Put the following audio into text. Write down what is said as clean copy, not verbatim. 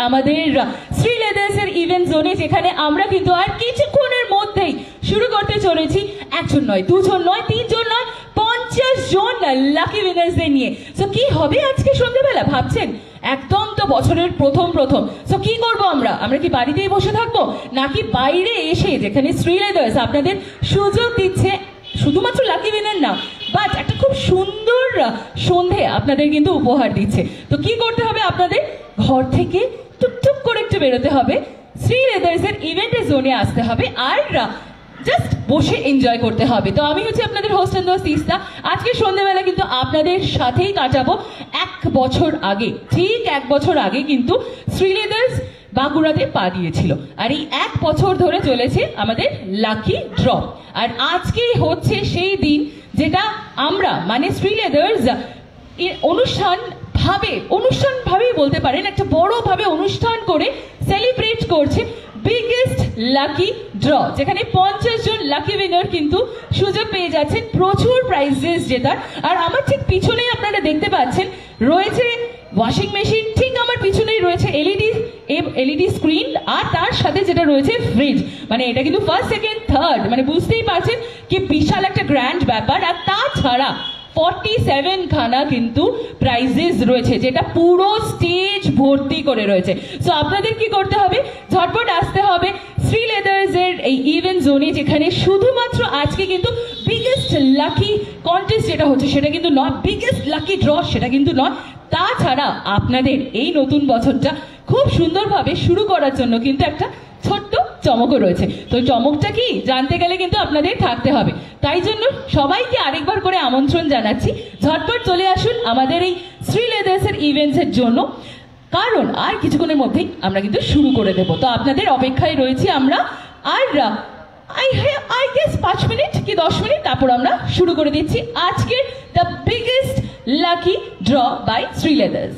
আমাদের শ্রী লেদার্স এর ইভেন্ট জোনে, যেখানে আমরা কিন্তু আর কিছুক্ষণের মধ্যেই শুরু করতে চলেছি একজন নয়, দুজন নয়, তিনজন নয়, 50 জন লাকি উইনার্সদের নিয়ে। সো কি হবে আজকে সন্ধ্যেবেলা ভাবছেন? একদম তো বছরের প্রথম। সো কি করব আমরা কি বাড়িতেই বসে থাকবো, নাকি বাইরে এসে, যেখানে শ্রী লেদার্স আপনাদের সুযোগ দিচ্ছে শুধুমাত্র লাকি উইনার না, বাট একটা খুব সুন্দর সন্ধে আপনাদের কিন্তু উপহার দিচ্ছে। তো কি করতে হবে আপনাদের? ঘর থেকে টুকটুক করে একটু বেরোতে হবে, শ্রী লেদার্স এর ইভেন্টের জোনে আসতে হবে, আর জাস্ট বসে এনজয় করতে হবে। তো আমি হচ্ছে আপনাদের হোস্ট এন্ড দোস্ত তিস্তা। আজকে সন্ধ্যেবেলা কিন্তু আপনাদের সাথেই কাটাবো। এক বছর আগে, ঠিক 1 বছর আগে কিন্তু শ্রী লেদার্স বাঁকুড়াতে পা দিয়েছিল, আর এই 1 বছর ধরে চলেছে আমাদের লাকি ড্র। আর আজকেই হচ্ছে সেই দিন যেটা আমরা, মানে শ্রী লেদার্স অনুষ্ঠান ভাবেই বলতে পারেন, একটা বড়ভাবে অনুষ্ঠান করে সেলিব্রেট করছে বিগেস্ট লাকি ড্র, যেখানে 50 জন লাকি উইনার কিন্তু সুযোগ পেয়ে যাচ্ছেন প্রচুর প্রাইজেস জেতার। আর আমার ঠিক পিছনেই আপনারা দেখতে পাচ্ছেন রয়েছে ওয়াশিং মেশিন, ঠিক আমার পিছনেই রয়েছে এলইডি স্ক্রিন, আর তার সাথে যেটা রয়েছে ফ্রিজ। মানে এটা কিন্তু ফার্স্ট, সেকেন্ড, থার্ড, মানে বুঝতেই পারছেন কি বিশাল একটা গ্র্যান্ড ব্যাপার। আর তাছাড়া 47 খানা কিন্তু প্রাইজেস রয়েছে, যেটা পুরো স্টেজ ভর্তি করে রয়েছে। সো আপনাদের কি করতে হবে? ঝটপট আসতে হবে শ্রী লেদার্স এর এই ইভেন্ট জোনে, যেখানে শুধুমাত্র আজকে কিন্তু বিগেস্ট লাকি কন্টেস্ট যেটা হচ্ছে সেটা কিন্তু নয়, বিগেস্ট লাকি ড্র সেটা কিন্তু নয়। তাছাড়া আপনাদের এই নতুন বছরটা খুব সুন্দরভাবে শুরু করার জন্য কিন্তু একটা ছোট্ট চমকও রয়েছে। তো চমকটা কি জানতে গেলে কিন্তু আপনাদের থাকতে হবে। তাই জন্য সবাইকে আরেকবার করে আমন্ত্রণ জানাচ্ছি, ঝটপট চলে আসুন আমাদের এই শ্রী লেদার্স এর ইভেন্টসের জন্য, কারণ আর কিছুক্ষণের মধ্যেই আমরা কিন্তু শুরু করে দেব। তো আপনাদের অপেক্ষায় রয়েছি আমরা, আর আই গেস 5 মিনিট কি 10 মিনিট, তারপর আমরা শুরু করে দিচ্ছি আজকের the biggest lucky draw by Shri leathers.